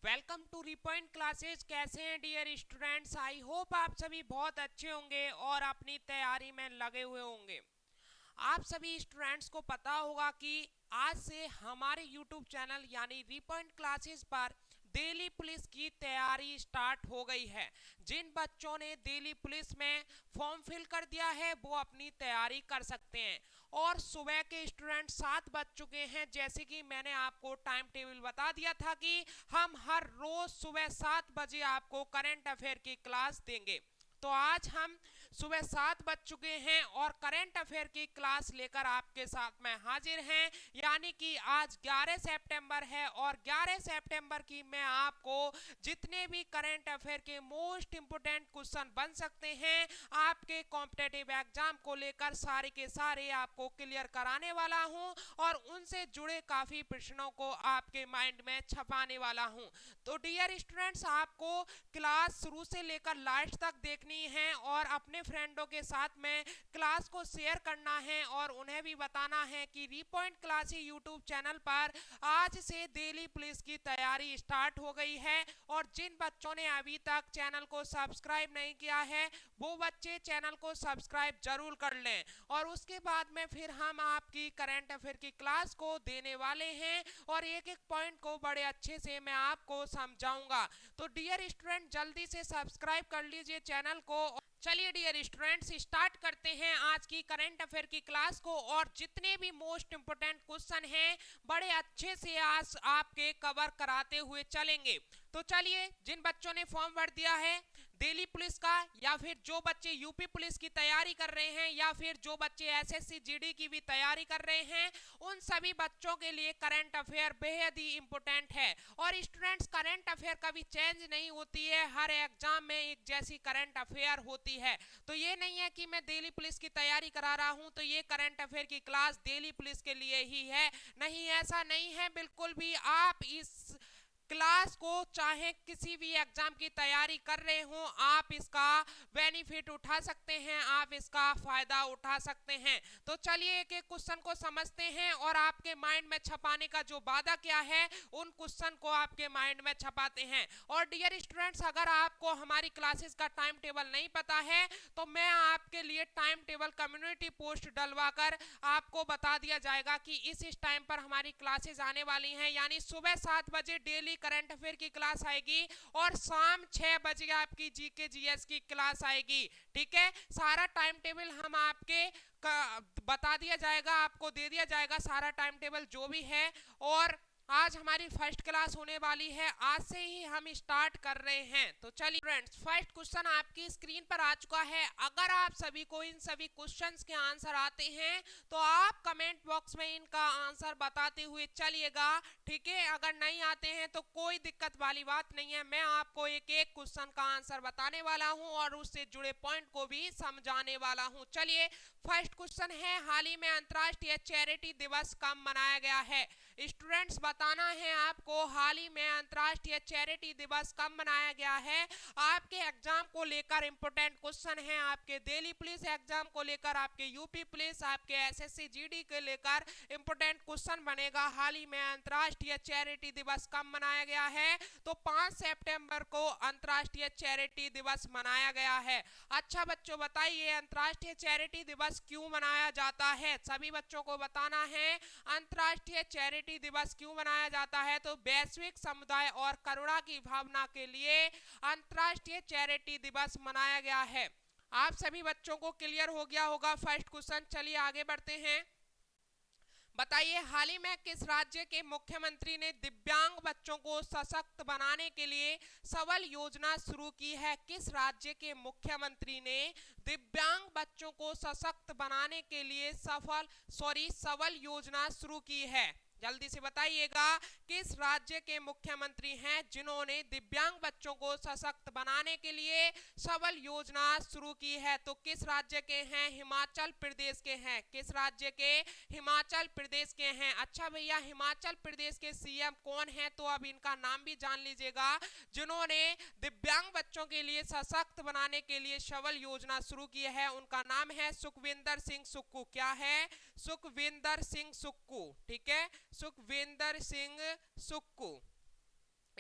Welcome to रिपॉइंट classes. कैसे हैं dear students? I hope आप सभी बहुत अच्छे होंगे और अपनी तैयारी में लगे हुए होंगे। आप सभी स्टूडेंट्स को पता होगा कि आज से हमारे यूट्यूब चैनल यानी रिपॉइंट क्लासेस पर दिल्ली पुलिस की तैयारी स्टार्ट हो गई है। जिन बच्चों ने दिल्ली पुलिस में फॉर्म फिल कर दिया है वो अपनी तैयारी कर सकते हैं। और सुबह के स्टूडेंट 7 बज चुके हैं। जैसे कि मैंने आपको टाइम टेबल बता दिया था कि हम हर रोज सुबह 7 बजे आपको करंट अफेयर की क्लास देंगे। तो आज हम सुबह 7 बज चुके हैं और करंट अफेयर की क्लास लेकर आपके साथ में हाजिर हैं। यानी कि आज 11 सितंबर है और 11 सितंबर की मैं आपको जितने भी करंट अफेयर के मोस्ट इंपोर्टेंट क्वेश्चन बन सकते हैं आपके कॉम्पिटिटिव एग्जाम को लेकर सारे के सारे आपको क्लियर कराने वाला हूं और उनसे जुड़े काफी प्रश्नों को आपके माइंड में छपाने वाला हूं। तो डियर स्टूडेंट्स, आपको क्लास शुरू से लेकर लास्ट तक देखनी है और अपने फ्रेंडों के साथ में क्लास को शेयर करना है और उन्हें भी बताना है कि रिपॉइंट क्लास यूट्यूब चैनल पर आज से दिल्ली पुलिस की तैयारी स्टार्ट हो गई है। और जिन बच्चों ने अभी तक चैनल को सब्सक्राइब नहीं किया है वो बच्चे चैनल को सब्सक्राइब जरूर कर लें। और उसके बाद में फिर हम आपकी करंट अफेयर की क्लास को देने वाले हैं और एक एक पॉइंट को बड़े अच्छे से मैं आपको समझाऊंगा। तो डियर स्टूडेंट, जल्दी से सब्सक्राइब कर लीजिए चैनल को। चलिए डियर स्टूडेंट्स, स्टार्ट करते हैं आज की करंट अफेयर की क्लास को और जितने भी मोस्ट इंपोर्टेंट क्वेश्चन हैं बड़े अच्छे से आज आपके कवर कराते हुए चलेंगे। तो चलिए, जिन बच्चों ने फॉर्म भर दिया है दिल्ली पुलिस का, या फिर जो बच्चे यूपी पुलिस की तैयारी कर रहे हैं, या फिर जो बच्चे एसएससी जीडी की भी तैयारी कर रहे हैं, उन सभी बच्चों के लिए करंट अफेयर बेहद ही इंपोर्टेंट है। और स्टूडेंट्स, करंट अफेयर कभी चेंज नहीं होती है, हर एग्जाम में एक जैसी करंट अफेयर होती है। तो ये नहीं है कि मैं दिल्ली पुलिस की तैयारी करा रहा हूं तो ये करंट अफेयर की क्लास दिल्ली पुलिस के लिए ही है। नहीं, ऐसा नहीं है बिल्कुल भी। आप इस क्लास को चाहे किसी भी एग्जाम की तैयारी कर रहे हो आप इसका बेनिफिट उठा सकते हैं, आप इसका फायदा उठा सकते हैं। तो चलिए एक एक क्वेश्चन को समझते हैं और आपके माइंड में छपाने का जो वादा किया है उन क्वेश्चन को आपके माइंड में छपाते हैं। और डियर स्टूडेंट्स, अगर आपको हमारी क्लासेस का टाइम टेबल नहीं पता है तो मैं आपके लिए टाइम टेबल कम्युनिटी पोस्ट डलवाकर आपको बता दिया जाएगा कि इस टाइम पर हमारी क्लासेस आने वाली हैं। यानी सुबह 7 बजे डेली करंट अफेयर की क्लास आएगी और शाम 6 बजे आपकी जीके जीएस की क्लास आएगी। ठीक है, सारा टाइम टेबल हम आपके बता दिया जाएगा, आपको दे दिया जाएगा सारा टाइम टेबल जो भी है। और आज हमारी फर्स्ट क्लास होने वाली है, आज से ही हम स्टार्ट कर रहे हैं। तो चलिए फ्रेंड्स, फर्स्ट क्वेश्चन आपकी स्क्रीन पर आ चुका है। अगर आप सभी को इन सभी क्वेश्चंस के आंसर आते हैं तो आप कमेंट बॉक्स में इनका आंसर बताते हुए चलिएगा। ठीक है, अगर नहीं आते हैं तो कोई दिक्कत वाली बात नहीं है, मैं आपको एक एक क्वेश्चन का आंसर बताने वाला हूं और उससे जुड़े पॉइंट को भी समझाने वाला हूं। चलिए, फर्स्ट क्वेश्चन है, हाल ही में अंतर्राष्ट्रीय चैरिटी दिवस कब मनाया गया है? स्टूडेंट्स, बताना है आपको हाल ही में अंतर्राष्ट्रीय चैरिटी दिवस कब मनाया गया है। आपके एग्जाम को लेकर इंपोर्टेंट क्वेश्चन है, आपके दिल्ली पुलिस एग्जाम को लेकर, आपके यूपी पुलिस, आपके एसएससी जीडी के लेकर इंपोर्टेंट क्वेश्चन बनेगा। हाल ही में अंतर्राष्ट्रीय चैरिटी दिवस कब मनाया गया है? तो 5 सितंबर को अंतर्राष्ट्रीय चैरिटी दिवस मनाया गया है। अच्छा बच्चों, बताइए अंतर्राष्ट्रीय चैरिटी दिवस क्यों मनाया जाता है? सभी बच्चों को बताना है अंतर्राष्ट्रीय चैरिटी दिवस क्यों मनाया जाता है। तो वैश्विक समुदाय और करुणा की भावना के लिए अंतर्राष्ट्रीय चैरिटी दिवस मनाया गया है। आप सभी बच्चों को क्लियर हो गया होगा फर्स्ट क्वेश्चन। चलिए आगे बढ़ते हैं। बताइए, हाल ही में किस राज्य के मुख्यमंत्री ने दिव्यांग बच्चों को सशक्त बनाने के लिए सबल योजना शुरू की है? किस राज्य के मुख्यमंत्री ने दिव्यांग बच्चों को सशक्त बनाने के लिए सबल योजना शुरू की है? जल्दी से बताइएगा, किस राज्य के मुख्यमंत्री हैं जिन्होंने दिव्यांग बच्चों को सशक्त बनाने के लिए सबल योजना शुरू की है? तो किस राज्य के हैं? हिमाचल प्रदेश के हैं। किस राज्य के? हिमाचल प्रदेश के हैं। अच्छा भैया, हिमाचल प्रदेश के सीएम कौन है? तो अब इनका नाम भी जान लीजिएगा। जिन्होंने दिव्यांग बच्चों के लिए सशक्त बनाने के लिए सबल योजना शुरू की है उनका नाम है सुखविंदर सिंह सुक्खू। क्या है? सुखविंदर सिंह सुक्खू। ठीक है, सुखविंदर सिंह सुक्खू।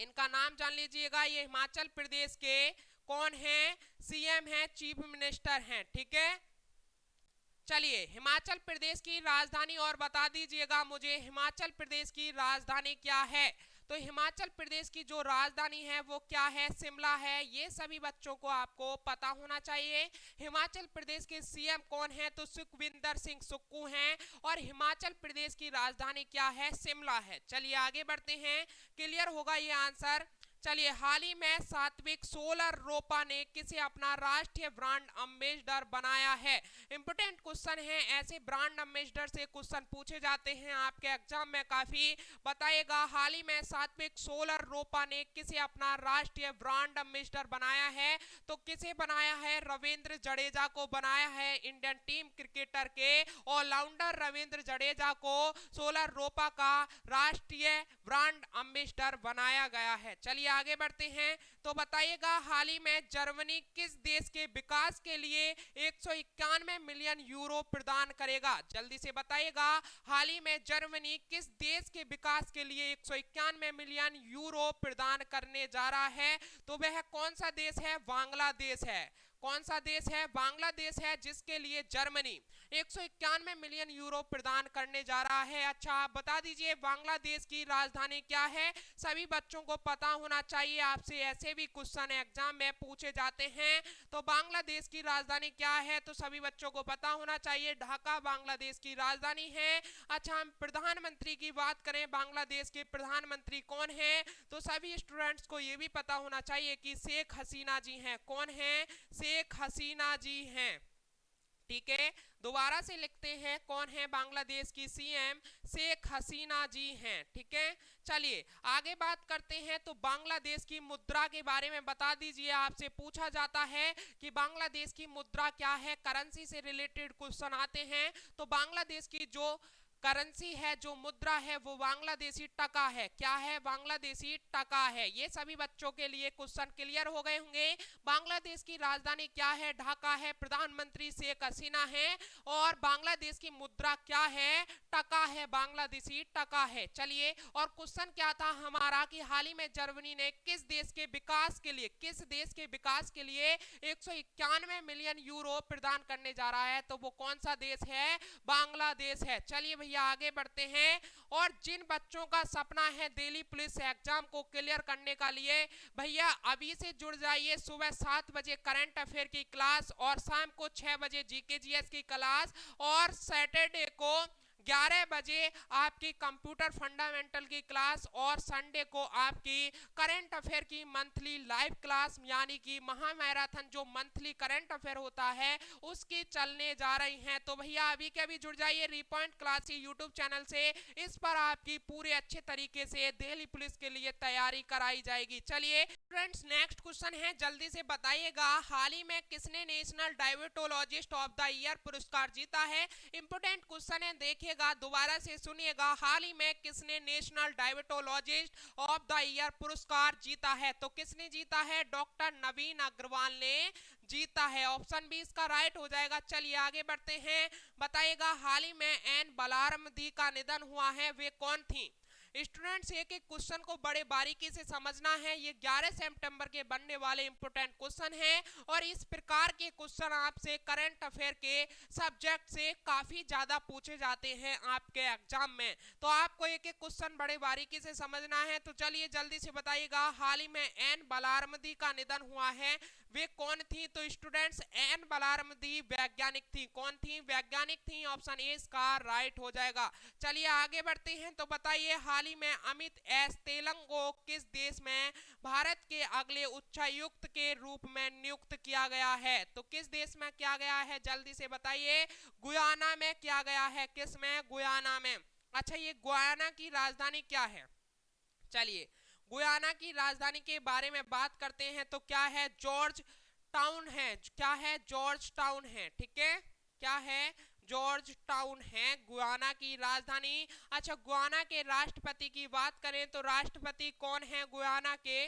इनका नाम जान लीजिएगा। ये हिमाचल प्रदेश के कौन है? सीएम है, चीफ मिनिस्टर हैं। ठीक है, चलिए हिमाचल प्रदेश की राजधानी और बता दीजिएगा मुझे, हिमाचल प्रदेश की राजधानी क्या है? तो हिमाचल प्रदेश की जो राजधानी है वो क्या है? शिमला है। ये सभी बच्चों को आपको पता होना चाहिए। हिमाचल प्रदेश के सीएम कौन है? तो सुखविंदर सिंह सुक्खू हैं। और हिमाचल प्रदेश की राजधानी क्या है? शिमला है। चलिए आगे बढ़ते हैं, क्लियर होगा ये आंसर। चलिए, हाल ही में सात्विक सोलर रोपा ने किसे अपना राष्ट्रीय ब्रांड एम्बेसडर बनाया है? इंपोर्टेंट क्वेश्चन है, ऐसे ब्रांड एम्बेसडर से क्वेश्चन पूछे जाते हैं आपके एग्जाम में काफी। बताइएगा, हाल ही में सात्विक सोलर रोपा ने किसे अपना राष्ट्रीय ब्रांड एम्बेसडर बनाया है? तो किसे बनाया है? रविंद्र जडेजा को बनाया है। इंडियन टीम क्रिकेटर के ऑलराउंडर रविंद्र जडेजा को सोलर रोपा का राष्ट्रीय ब्रांड एम्बेसडर बनाया गया है। चलिए आगे बढ़ते हैं, तो बताइएगा हाल ही में जर्मनी किस देश के विकास के लिए 191 मिलियन यूरो प्रदान करेगा? जल्दी से बताइएगा, हाल ही में जर्मनी किस देश के विकास के लिए 191 मिलियन यूरो प्रदान करने जा रहा है? तो वह कौन सा देश है? बांग्लादेश है। कौन सा देश है? बांग्लादेश है, जिसके लिए जर्मनी 191 मिलियन यूरो प्रदान करने जा रहा है। अच्छा, आप बता दीजिए बांग्लादेश की राजधानी क्या है? सभी बच्चों को पता होना चाहिए, आपसे ऐसे भी क्वेश्चन एग्जाम में पूछे जाते हैं। तो बांग्लादेश की राजधानी क्या है? तो सभी बच्चों को पता होना चाहिए, ढाका बांग्लादेश की राजधानी है। अच्छा, हम प्रधानमंत्री की बात करें, बांग्लादेश के प्रधानमंत्री कौन है? तो सभी स्टूडेंट्स को यह भी पता होना चाहिए कि शेख हसीना जी हैं। कौन है? शेख हसीना जी हैं। ठीक है, दोबारा से लिखते हैं, कौन है बांग्लादेश की सीएम? शेख हसीना जी हैं। ठीक है, चलिए आगे बात करते हैं। तो बांग्लादेश की मुद्रा के बारे में बता दीजिए, आपसे पूछा जाता है कि बांग्लादेश की मुद्रा क्या है। करेंसी से रिलेटेड क्वेश्चन आते हैं। तो बांग्लादेश की जो करेंसी है, जो मुद्रा है, वो बांग्लादेशी टका है। क्या है? बांग्लादेशी टका है। ये सभी बच्चों के लिए क्वेश्चन क्लियर हो गए होंगे। बांग्लादेश की राजधानी क्या है? ढाका है। प्रधानमंत्री शेख हसीना है। और बांग्लादेश की मुद्रा क्या है? टका है, बांग्लादेशी टका है। चलिए, और क्वेश्चन क्या था हमारा कि हाल ही में जर्मनी ने किस देश के विकास के लिए 191 मिलियन यूरो प्रदान करने जा रहा है? तो वो कौन सा देश है? बांग्लादेश है। चलिए भैया आगे बढ़ते हैं। और जिन बच्चों का सपना है दिल्ली पुलिस एग्जाम को क्लियर करने का लिए, भैया अभी से जुड़ जाइए। सुबह 7 बजे करंट अफेयर की क्लास, और शाम को 6 बजे जीके जीएस की क्लास, और सैटरडे को 11 बजे आपकी कंप्यूटर फंडामेंटल की क्लास, और संडे को आपकी करंट अफेयर की मंथली लाइव क्लास, यानी कि महामैराथन जो मंथली करंट अफेयर होता है उसकी चलने जा रही हैं। तो भैया अभी के अभी जुड़ जाइए रिपॉइंट क्लास यूट्यूब चैनल से। इस पर आपकी पूरे अच्छे तरीके से दिल्ली पुलिस के लिए तैयारी कराई जाएगी। चलिए फ्रेंड्स, नेक्स्ट क्वेश्चन है, जल्दी से बताइएगा, हाल ही में किसने national diabetologist of the year पुरस्कार जीता है? इंपोर्टेंट क्वेश्चन है, देखिए दोबारा से सुनिएगा, हाल ही में किसने national diabetologist of the year पुरस्कार जीता है? तो किसने जीता है? डॉक्टर नवीन अग्रवाल ने जीता है। ऑप्शन बी इसका राइट हो जाएगा। चलिए आगे बढ़ते हैं, बताइएगा हाल ही में एन बलारामदी का निधन हुआ है, वे कौन थी? स्टूडेंट्स, एक एक क्वेश्चन को बड़े बारीकी से समझना है। ये 11 सितंबर के बनने वाले इंपोर्टेंट क्वेश्चन हैं, और इस प्रकार के क्वेश्चन आपसे करंट अफेयर के सब्जेक्ट से काफी ज्यादा पूछे जाते हैं आपके एग्जाम में। तो आपको एक एक क्वेश्चन बड़े बारीकी से समझना है। तो चलिए जल्दी से बताइएगा, हाल ही में एन बलारामदी का निधन हुआ है, वे कौन थी? तो स्टूडेंट्स, एन बलारामदी वैज्ञानिक थी। कौन थी? वैज्ञानिक थी। ऑप्शन ए इसका राइट हो जाएगा। चलिए आगे बढ़ते हैं, तो बताइए हाल ही में अमित एस तेलंग को किस देश में भारत के अगले उच्चायुक्त के रूप में नियुक्त किया गया है? तो किस देश में किया गया है? जल्दी से बताइए। गुयाना में किया गया है। किस में? गुयाना में। अच्छा, ये गुयाना की राजधानी क्या है? चलिए गुयाना की राजधानी के बारे में बात करते हैं। तो क्या है? जॉर्ज टाउन है। क्या है? जॉर्ज टाउन है। ठीक है, क्या है? जॉर्ज टाउन है गुयाना की राजधानी। अच्छा, गुयाना के राष्ट्रपति की बात करें तो राष्ट्रपति कौन है गुयाना के?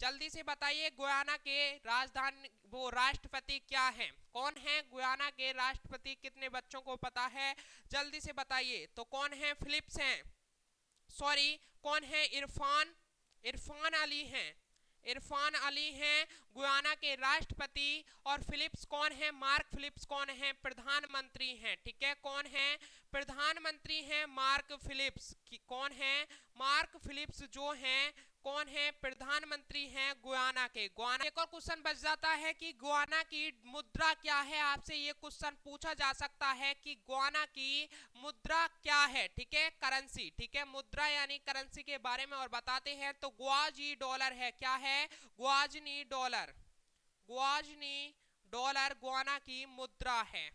जल्दी से बताइए, गुयाना के राजधानी वो राष्ट्रपति क्या है? कौन है गुयाना के राष्ट्रपति? कितने बच्चों को पता है? जल्दी से बताइए। तो कौन है? फिलिप्स हैं। सॉरी, कौन है? इरफान इरफान अली हैं, इरफान अली हैं गुयाना के राष्ट्रपति। और फिलिप्स कौन है? मार्क फिलिप्स कौन है? प्रधानमंत्री हैं। ठीक है, कौन है? प्रधानमंत्री हैं मार्क फिलिप्स। कौन है? मार्क फिलिप्स जो हैं कौन है? प्रधानमंत्री हैं गुयाना के। गुयाना एक और क्वेश्चन बच जाता है कि गुयाना की मुद्रा क्या है। आपसे ये क्वेश्चन पूछा जा सकता है कि गुयाना की मुद्रा क्या है। ठीक है, करेंसी। ठीक है, मुद्रा यानी करेंसी के बारे में और बताते हैं तो गुआजी डॉलर है। क्या है? गुआजनी डॉलर। गुआजनी डॉलर गुयाना की मुद्रा है।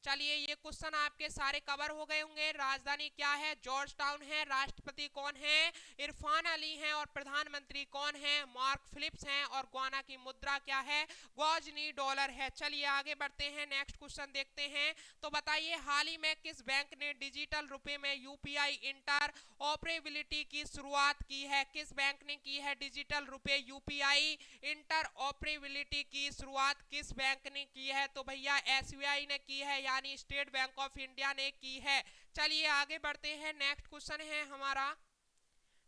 चलिए, ये क्वेश्चन आपके सारे कवर हो गए होंगे। राजधानी क्या है? जॉर्ज टाउन है। राष्ट्रपति कौन है? इरफान अली हैं। और प्रधानमंत्री कौन है? मार्क फिलिप्स हैं। और गुयाना की मुद्रा क्या है? गुआजनी डॉलर है। चलिए आगे बढ़ते हैं, नेक्स्ट क्वेश्चन देखते हैं। तो बताइए, हाल ही में किस बैंक ने डिजिटल रुपए में यूपीआई इंटर ऑपरेबिलिटी की शुरुआत की है? किस बैंक ने की है डिजिटल रुपए यूपीआई इंटर ऑपरेबिलिटी की शुरुआत? किस बैंक ने की है? तो भैया एसबीआई ने की है, यानी स्टेट बैंक ऑफ इंडिया ने की है। चलिए आगे बढ़ते हैं, नेक्स्ट क्वेश्चन है हमारा।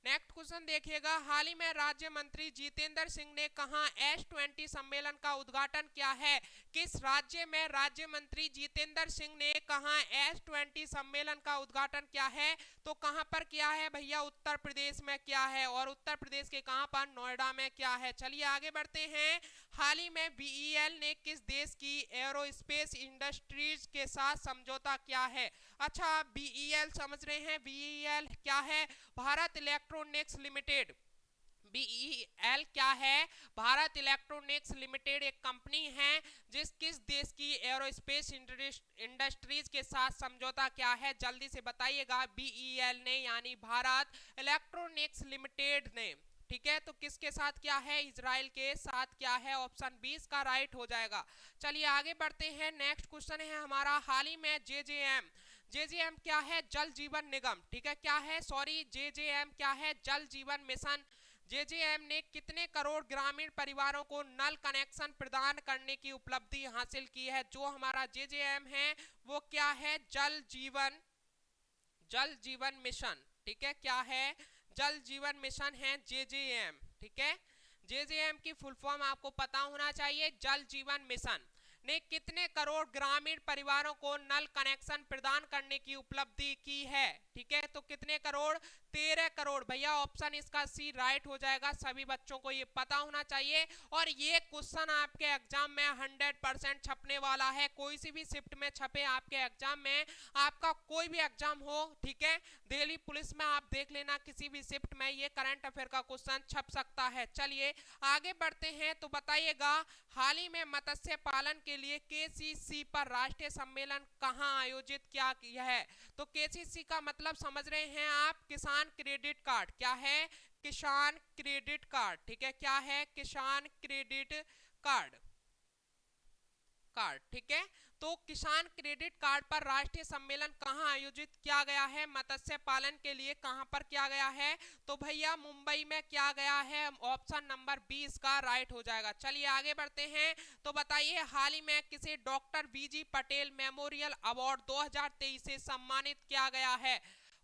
नेक्स्ट क्वेश्चन देखिएगा, हाल ही में राज्य मंत्री जितेंद्र सिंह ने कहा S20 सम्मेलन का उद्घाटन किया है? किस राज्य में राज्य मंत्री जितेंद्र सिंह ने कहा S20 सम्मेलन का उद्घाटन किया है? तो कहां पर किया है भैया? उत्तर प्रदेश में किया है। और उत्तर प्रदेश के कहां पर? नोएडा में किया है। चलिए आगे बढ़ते हैं, हाल ही में बीईएल ने किस देश की एरोस्पेस इंडस्ट्रीज के साथ समझौता किया है? अच्छा, बीईएल समझ रहे हैं, बीईएल क्या है? Bharat electronics limited. बीईएल क्या है? भारत इलेक्ट्रॉनिक्स लिमिटेड एक कंपनी है जिस किस देश की एरोस्पेस इंडस्ट्रीज के साथ समझौता क्या है? जल्दी से बताइएगा। बीईएल ने यानी भारत इलेक्ट्रॉनिक्स लिमिटेड ने। ठीक है, तो किसके साथ क्या है? इजराइल के साथ क्या है? ऑप्शन 20 का राइट हो जाएगा। चलिए आगे बढ़ते हैं, नेक्स्ट क्वेश्चन है हमारा, हाल ही में जेजेएम। जेजेएम क्या है? जल जीवन निगम। ठीक है, क्या है? सॉरी, जेजेएम क्या है? जल जीवन मिशन। जेजेएम ने कितने करोड़ ग्रामीण परिवारों को नल कनेक्शन प्रदान करने की उपलब्धि हासिल की है? जो हमारा जेजेएम है वो क्या है? जल जीवन मिशन। ठीक है, क्या है? जल जीवन मिशन है जेजेएम। ठीक है, जेजेएम की फुल फॉर्म आपको पता होना चाहिए। जल जीवन मिशन ने कितने करोड़ ग्रामीण परिवारों को नल कनेक्शन प्रदान करने की उपलब्धि की है? ठीक है, तो कितने करोड़? 13 करोड़। भैया ऑप्शन इसका सी राइट हो जाएगा। सभी बच्चों को ये पता होना चाहिए। और ये क्वेश्चन आपके एग्जाम में 100% छपने वाला है। कोई सी भी शिफ्ट में छपे आपके एग्जाम में, आपका कोई भी एग्जाम हो, ठीक है, दिल्ली पुलिस में आप देख लेना, किसी भी शिफ्ट में ये करंट अफेयर का क्वेश्चन छप सकता है। चलिए आगे बढ़ते हैं, तो बताइएगा, हाल ही में मत्स्य पालन के लिए केसीसी पर राष्ट्रीय सम्मेलन कहां आयोजित किया गया है? तो केसीसी का मतलब समझ रहे हैं आप? किसान क्रेडिट कार्ड। क्या है? किसान क्रेडिट कार्ड। ठीक है, क्या है? किसान क्रेडिट कार्ड। ठीक है, तो किसान क्रेडिट कार्ड पर राष्ट्रीय सम्मेलन कहां आयोजित किया गया है? मत्स्य पालन के लिए कहां पर किया गया है? तो भैया मुंबई में किया गया है। ऑप्शन नंबर 20 का राइट हो जाएगा। चलिए आगे बढ़ते हैं, तो बताइए, हाल ही में किसे डॉक्टर बीजी पटेल मेमोरियल अवार्ड 2023 से सम्मानित किया गया है?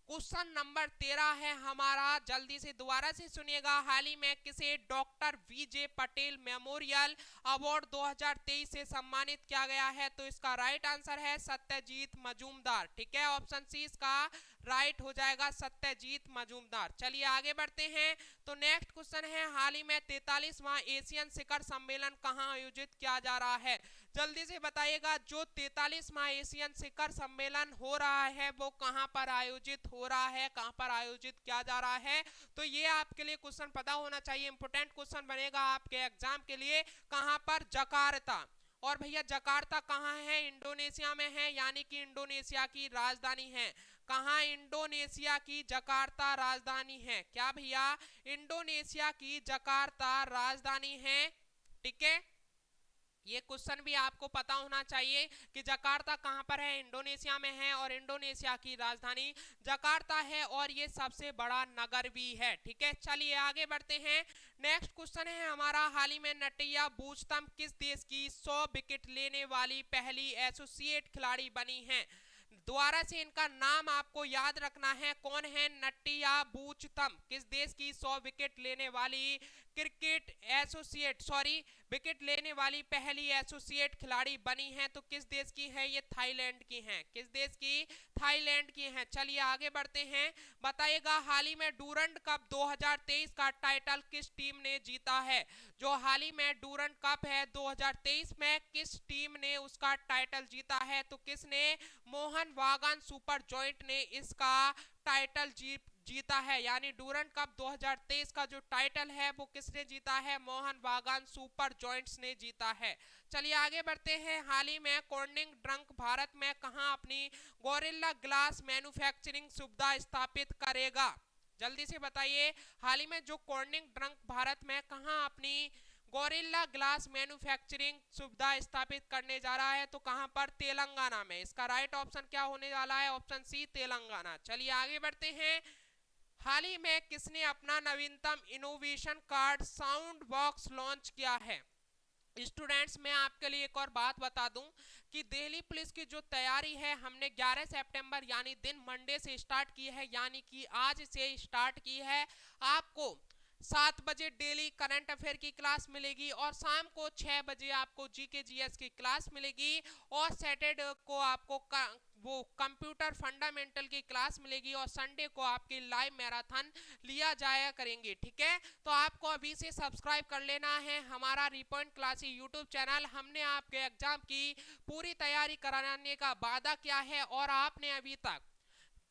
क्वेश्चन नंबर 13 है हमारा, जल्दी से दोबारा से सुनिएगा, हाल ही में किसे डॉक्टर वीजे पटेल मेमोरियल अवार्ड 2023 से सम्मानित किया गया है? तो इसका राइट आंसर है सत्यजीत मजूमदार। ठीक है, ऑप्शन सी इसका राइट हो जाएगा, सत्यजीत मजूमदार। चलिए आगे बढ़ते हैं, तो नेक्स्ट क्वेश्चन है, हाल ही में 43वां एशियन शिखर सम्मेलन कहां आयोजित किया जा रहा है? जल्दी से बताइएगा, जो 43वां एशियन शिखर सम्मेलन हो रहा है वो कहां पर आयोजित हो रहा है, कहां पर आयोजित किया जा रहा है? तो ये आपके लिए क्वेश्चन पता होना चाहिए, इंपोर्टेंट क्वेश्चन बनेगा आपके एग्जाम के लिए। कहां पर? जकार्ता। और भैया जकार्ता कहाँ है? इंडोनेशिया में है, यानी कि इंडोनेशिया की राजधानी है। कहाँ? इंडोनेशिया की जकार्ता राजधानी है। क्या भैया? इंडोनेशिया की जकार्ता राजधानी है। ठीक है, ये क्वेश्चन भी आपको पता होना चाहिए कि जकार्ता कहां पर है? इंडोनेशिया में है, और इंडोनेशिया की राजधानी जकार्ता है, और ये सबसे बड़ा नगर भी है। ठीक है, चलिए आगे बढ़ते हैं, नेक्स्ट क्वेश्चन है हमारा, हाल ही में नटिया बूचतम किस देश की 100 विकेट लेने वाली पहली एसोसिएट खिलाड़ी बनी है? दोबारा से इनका नाम आपको याद रखना है, कौन है? नट्टिया बूचतम। किस देश की 100 विकेट लेने वाली क्रिकेट एसोसिएट विकेट लेने वाली पहली एसोसिएट खिलाड़ी बनी है? तो किस देश की है ये? थाईलैंड की हैं। किस देश की? थाईलैंड की हैं। चलिए आगे बढ़ते हैं। बताइएगा हाल ही में डूरंड कप 2023 का टाइटल किस टीम ने जीता है? जो हाल ही में डूरंड कप है 2023 में, किस टीम ने उसका टाइटल जीता है? तो किसने? मोहन बागान सुपर जॉइंट ने इसका टाइटल जीता है। यानी डूरंड कप 2023 का जो टाइटल है वो किसने जीता है? मोहन बागान सुपर जॉइंट्स ने जीता है। चलिए आगे बढ़ते हैं। हाल ही में कॉर्निंग ड्रंक भारत में कहां अपनी गोरिल्ला ग्लास मैन्युफैक्चरिंग सुविधा स्थापित करेगा? जल्दी से बताइए। हाल ही में जो कॉर्निंग ड्रंक भारत में कहां अपनी गोरिल्ला ग्लास मैन्युफैक्चरिंग सुविधा स्थापित करने जा रहा है? तो कहां पर? तेलंगाना में। इसका राइट ऑप्शन क्या होने वाला है? Option C, Telangana. चलिए आगे बढ़ते हैं। हाल ही में किसने अपना नवीनतम innovation card sound box launch किया है? स्टूडेंट्स, मैं आपके लिए एक और बात बता दूं कि दिल्ली पुलिस की जो तैयारी है हमने 11 सितंबर यानी दिन मंडे से स्टार्ट की है, यानी कि आज से स्टार्ट की है। आपको 7 बजे डेली करंट अफेयर की क्लास मिलेगी और शाम को 6 बजे आपको जीके जीएस की क्लास मिलेगी और सैटरडे को आपको वो कंप्यूटर फंडामेंटल की क्लास मिलेगी और संडे को आपकी लाइव मैराथन लिया जाया करेंगे। ठीक है, तो आपको अभी से सब्सक्राइब कर लेना है हमारा रिपॉइंट क्लास यूट्यूब चैनल। हमने आपके एग्जाम की पूरी तैयारी कराने का वादा किया है और आपने अभी तक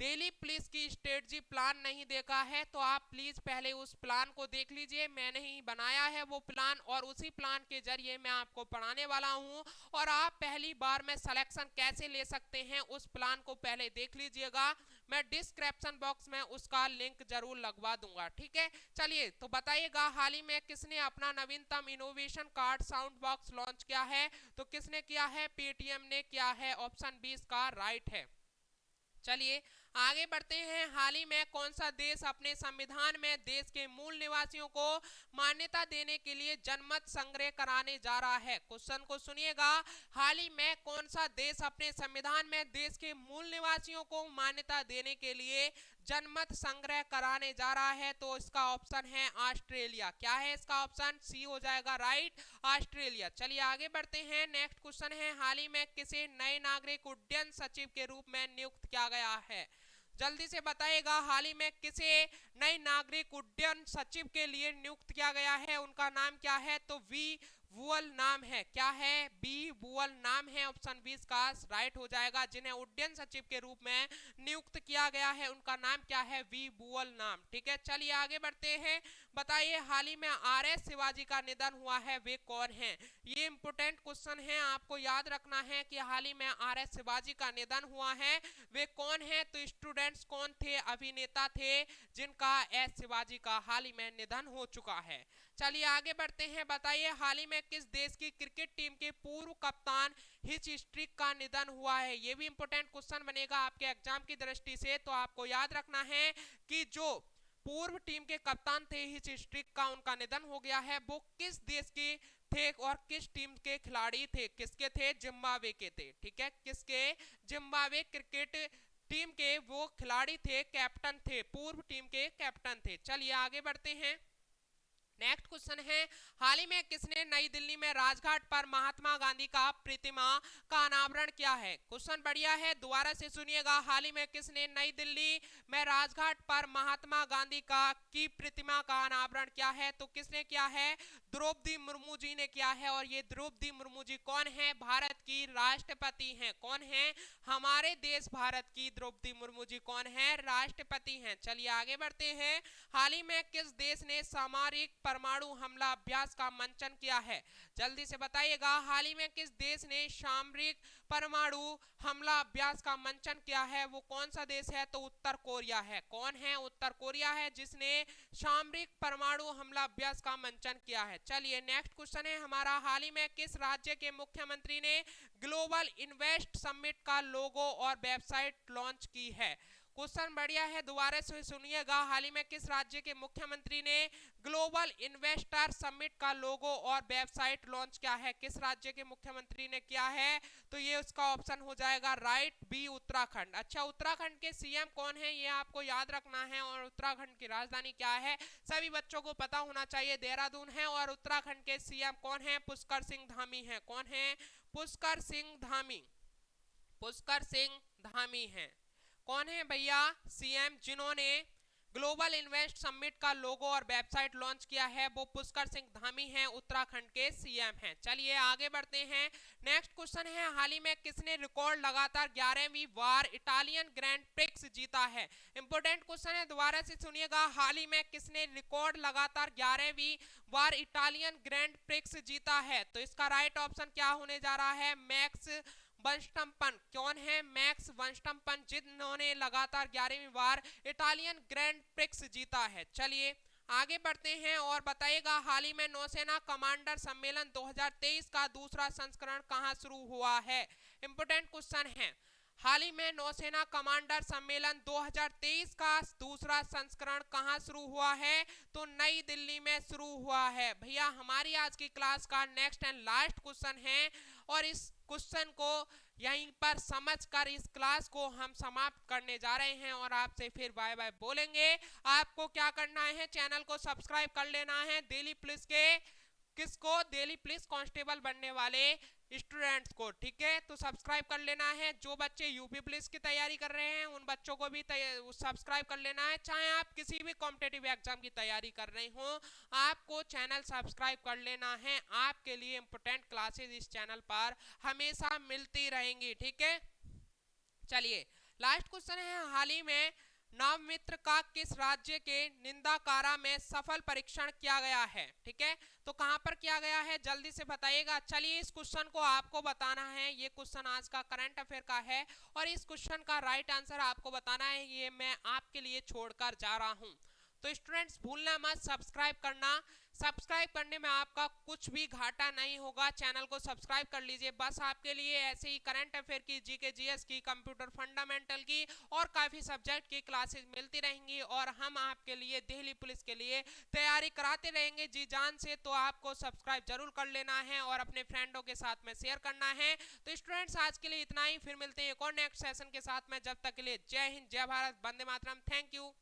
दिल्ली पुलिस की स्ट्रेटजी प्लान नहीं देखा है तो आप प्लीज पहले उस प्लान को देख लीजिए। मैंने ही बनाया है वो प्लान और उसी प्लान के जरिए मैं आपको पढ़ाने वाला हूं और आप पहली बार में सिलेक्शन कैसे ले सकते हैं उस प्लान को पहले देख लीजिएगा। मैं डिस्क्रिप्शन बॉक्स में उसका लिंक जरूर लगवा दूंगा। ठीक है, चलिए तो बताइएगा हाल ही में किसने अपना नवीनतम innovation card sound box launch किया है? तो किसने किया है? पेटीएम ने किया है। ऑप्शन 20 का राइट है। चलिए आगे बढ़ते हैं। हाल ही में कौन सा देश अपने संविधान में देश के मूल निवासियों को मान्यता देने के लिए जनमत संग्रह कराने जा रहा है? क्वेश्चन को सुनिएगा। हाल ही में कौन सा देश अपने संविधान में देश के मूल निवासियों को मान्यता देने के लिए जनमत संग्रह कराने जा रहा है? तो इसका ऑप्शन है ऑस्ट्रेलिया। क्या है इसका? ऑप्शन सी हो जाएगा राइट, ऑस्ट्रेलिया। चलिए आगे बढ़ते हैं। नेक्स्ट क्वेश्चन है, हाल ही में किसे नए नागरिक उड्डयन सचिव के रूप में नियुक्त किया गया है? जल्दी से बताइएगा हाल ही में किसे नए नागरिक उड्डयन सचिव के लिए नियुक्त किया गया है? उनका नाम क्या है? तो वी बुअल नाम है। क्या है? बी बुअल नाम है। ऑप्शन 20 का राइट हो जाएगा। जिन्हें उड्डयन सचिव के रूप में नियुक्त किया गया है उनका नाम क्या है? वी बुअल नाम। ठीक है, चलिए आगे बढ़ते हैं। बताइए हाल ही में आरएस शिवाजी का निधन हुआ है, वे कौन हैं? ये इंपोर्टेंट क्वेश्चन है, आपको याद रखना है कि हाल ही में आरएस शिवाजी का निधन हुआ है, वे कौन है? तो स्टूडेंट्स कौन थे? अभिनेता थे जिनका एस शिवाजी का हाल ही में निधन हो चुका है। चलिए आगे बढ़ते हैं। बताइए हाल ही में किस देश की क्रिकेट टीम के पूर्व कप्तान हिच स्ट्रिक का निधन हुआ है? ये भी इंपोर्टेंट क्वेश्चन बनेगा आपके एग्जाम की दृष्टि से, तो आपको याद रखना है कि जो पूर्व टीम के कप्तान थे हिच स्ट्रिक का, उनका निधन हो गया है। वो किस देश के थे और किस टीम के खिलाड़ी थे? किसके थे? जिम्बाब्वे के थे। ठीक है, किसके? जिम्बाब्वे क्रिकेट टीम के वो खिलाड़ी थे, कैप्टन थे, पूर्व टीम के कैप्टन थे। चलिए आगे बढ़ते हैं। नेक्स्ट क्वेश्चन है, हाल ही में किसने नई दिल्ली में राजघाट पर महात्मा गांधी का प्रतिमा का अनावरण किया है? क्वेश्चन बढ़िया है, दोबारा से सुनिएगा। हाल ही में किसने नई दिल्ली में राजघाट पर महात्मा गांधी की प्रतिमा का अनावरण किया है? तो किसने किया है? द्रौपदी मुर्मू जी ने किया है। और ये द्रौपदी मुर्मू जी कौन है? भारत की राष्ट्रपति हैं। कौन है? हमारे देश भारत की द्रौपदी मुर्मू जी कौन है? राष्ट्रपति हैं। चलिए आगे बढ़ते हैं। हाल ही में किस देश ने सामरिक परमाणु हमला अभ्यास का मंचन किया है? जल्दी से बताइएगा। हाल ही में किस देश ने सामरिक परमाणु हमला अभ्यास का मंचन किया है? वो कौन सा देश है? तो उत्तर कोरिया है। कौन है? उत्तर कोरिया है जिसने सामरिक परमाणु हमला अभ्यास का मंचन किया है। चलिए नेक्स्ट क्वेश्चन है हमारा, हाल ही में किस राज्य के मुख्यमंत्री ने ग्लोबल इन्वेस्ट समिट का लोगो और वेबसाइट लॉन्च की है? क्वेश्चन बढ़िया है, दोबारा से सुनिएगा। हाल ही में किस राज्य के मुख्यमंत्री ने ग्लोबल इन्वेस्टर समिट का लोगो और वेबसाइट लॉन्च किया है? किस राज्य के मुख्यमंत्री ने किया है? तो ये उसका ऑप्शन हो जाएगा राइट बी, उत्तराखंड। अच्छा, उत्तराखंड के सीएम कौन है ये आपको याद रखना है, और उत्तराखंड की राजधानी क्या है सभी बच्चों को पता होना चाहिए, देहरादून है। और उत्तराखंड के सीएम कौन है? पुष्कर सिंह धामी है। कौन है? पुष्कर सिंह धामी। पुष्कर सिंह धामी है। कौन है भैया सीएम जिन्होंने ग्लोबल इन्वेस्ट समिट का लोगो और वेबसाइट लॉन्च किया है? वो पुष्कर सिंह धामी हैं, उत्तराखंड के सीएम हैं। चलिए आगे बढ़ते हैं। नेक्स्ट क्वेश्चन है, हाल ही में किसने रिकॉर्ड लगातार 11वीं बार इटालियन ग्रैंड प्रिक्स जीता है? इंपोर्टेंट क्वेश्चन है, दोबारा से सुनिएगा। हाल ही में किसने रिकॉर्ड लगातार 11वीं बार इटालियन ग्रैंड प्रिक्स जीता है? तो इसका राइट ऑप्शन क्या होने जा रहा है? मैक्स वर्स्टप्पन। कौन है? मैक्स वर्स्टप्पन, जिन्होंने लगातार 11वीं बार इटालियन ग्रैंड प्रिक्स जीता है। चलिए आगे बढ़ते हैं और बताइएगा, हाल ही में नौसेना कमांडर सम्मेलन 2023 का दूसरा संस्करण कहां शुरू हुआ है? इंपोर्टेंट क्वेश्चन है, हाल ही में नौसेना कमांडर सम्मेलन 2023 का दूसरा संस्करण कहां शुरू हुआ है? तो नई दिल्ली में शुरू हुआ है। भैया हमारी आज की क्लास का नेक्स्ट एंड लास्ट क्वेश्चन है, और इस क्वेश्चन को यहीं पर समझकर इस क्लास को हम समाप्त करने जा रहे हैं और आपसे फिर बाय बाय बोलेंगे। आपको क्या करना है, चैनल को सब्सक्राइब कर लेना है, दिल्ली पुलिस के किसको? दिल्ली पुलिस कांस्टेबल बनने वाले स्टूडेंट्स को, ठीक है? तो सब्सक्राइब कर लेना है। जो बच्चे यूपी पुलिस की तैयारी कर रहे हैं उन बच्चों को भी सब्सक्राइब कर लेना है। चाहे आप किसी भी कॉम्पिटिटिव एग्जाम की तैयारी कर रहे हो, आपको चैनल सब्सक्राइब कर लेना है। आपके लिए इंपोर्टेंट क्लासेस इस चैनल पर हमेशा मिलती रहेंगी, ठीक है? चलिए लास्ट क्वेश्चन है, हाल ही में नवमित्र का किस राज्य के निंदाकारा में सफल परीक्षण किया गया है? ठीक है, तो कहां पर किया गया है जल्दी से बताइएगा। चलिए इस क्वेश्चन को आपको बताना है, ये क्वेश्चन आज का करंट अफेयर का है और इस क्वेश्चन का राइट आंसर आपको बताना है, ये मैं आपके लिए छोड़कर जा रहा हूं। तो स्टूडेंट्स भूलना मत सब्सक्राइब करना। सब्सक्राइब करने में आपका कुछ भी घाटा नहीं होगा, चैनल को सब्सक्राइब कर लीजिए। बस आपके लिए ऐसे ही करंट अफेयर की, जीके जीएस की, कंप्यूटर फंडामेंटल की और काफ़ी सब्जेक्ट की क्लासेस मिलती रहेंगी और हम आपके लिए दिल्ली पुलिस के लिए तैयारी कराते रहेंगे जी जान से। तो आपको सब्सक्राइब जरूर कर लेना है और अपने फ्रेंडों के साथ में शेयर करना है। तो स्टूडेंट्स आज के लिए इतना ही, फिर मिलते हैं एक और नेक्स्ट सेशन के साथ में। जब तक के लिए जय हिंद, जय भारत, वंदे मातरम, थैंक यू।